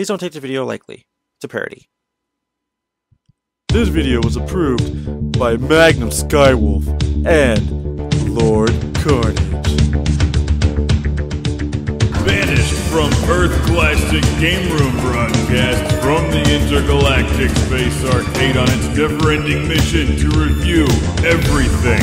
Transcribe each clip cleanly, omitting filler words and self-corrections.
Please don't take the video lightly. It's a parody. This video was approved by Magnum Skywolf and Lord Carnage. Banished from Earth Classic Game Room broadcast from the Intergalactic Space Arcade on its never-ending mission to review everything.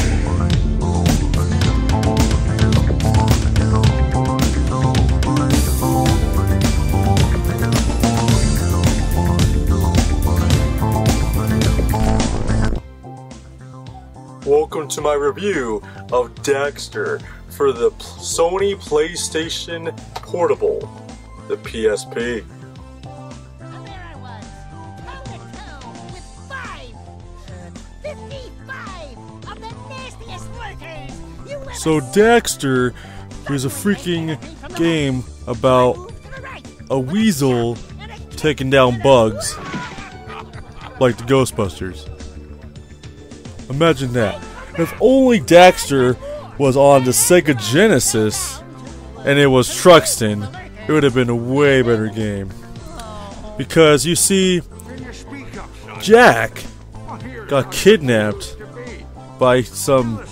Welcome to my review of Daxter for the Sony PlayStation Portable, the PSP. And there I was, toe-to-toe with 55 of the nastiest lurkers you ever So Daxter was a freaking game about a weasel taking down bugs like the Ghostbusters. Imagine that. If only Daxter was on the Sega Genesis and it was Truxton, it would have been a way better game. Because you see, Jack got kidnapped by some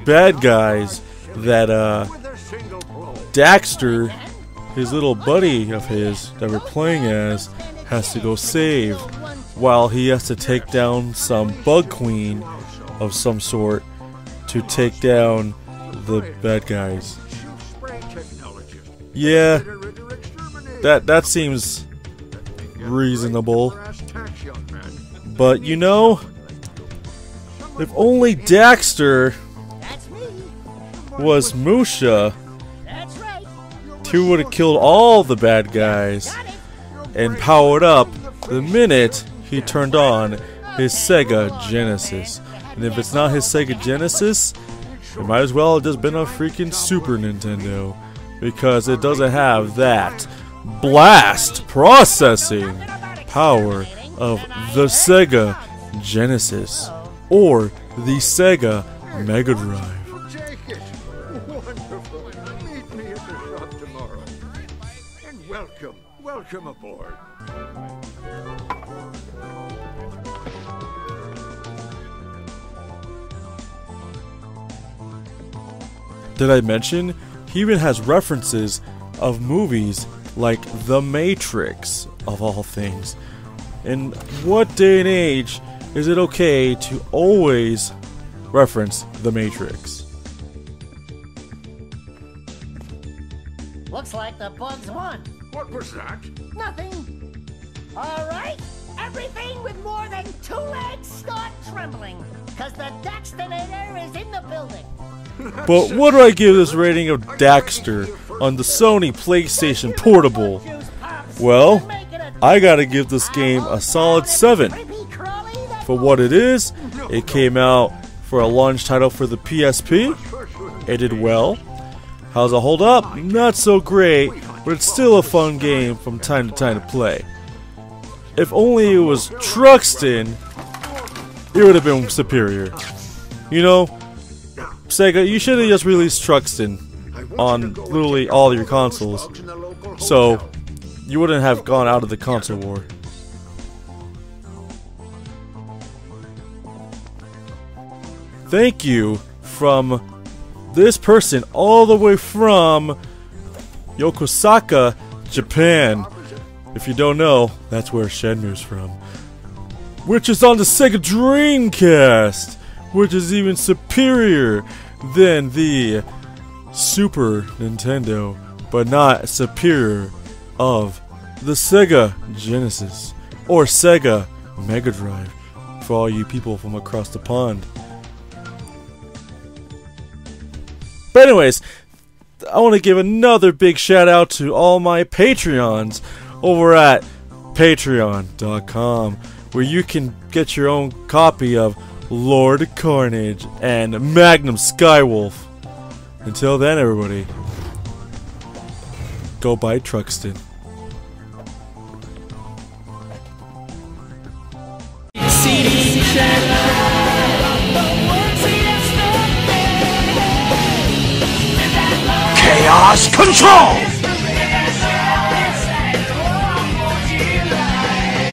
bad guys that Daxter, his little buddy of his that we're playing as, has to go save, while he has to take down some bug queen of some sort to take down the bad guys. Yeah, that seems reasonable. But you know, if only Daxter was Musha, he would have killed all the bad guys and powered up the minute he turned on his Sega Genesis. And if it's not his Sega Genesis, it might as well have just been a freaking Super Nintendo, because it doesn't have that blast processing power of the Sega Genesis or the Sega Mega Drive. Take it. Wonderful. Meet me at the shop tomorrow. And welcome aboard. Did I mention he even has references of movies like The Matrix, of all things? In what day and age is it okay to always reference The Matrix? Looks like the bugs won. What was that? Nothing. All right. Everything with more than 2 legs start trembling, because the Daxtonator is in the building. But what do I give this rating of Daxter on the Sony PlayStation Portable? Well, I gotta give this game a solid 7. For what it is, it came out for a launch title for the PSP. It did well. How's it hold up? Not so great, but it's still a fun game from time to time to play. If only it was Truxton, it would have been superior. You know, Sega, you should have just released Truxton on literally all your consoles, so you wouldn't have gone out of the console war. Thank you from this person all the way from Yokosuka, Japan. If you don't know, that's where Shenmue's from. Which is on the Sega Dreamcast, which is even superior than the Super Nintendo, but not superior of the Sega Genesis or Sega Mega Drive, for all you people from across the pond. But anyways, I want to give another big shout out to all my Patreons over at patreon.com, where you can get your own copy of Lord Carnage and Magnum Skywolf. Until then, everybody, go buy Truxton. Chaos Control!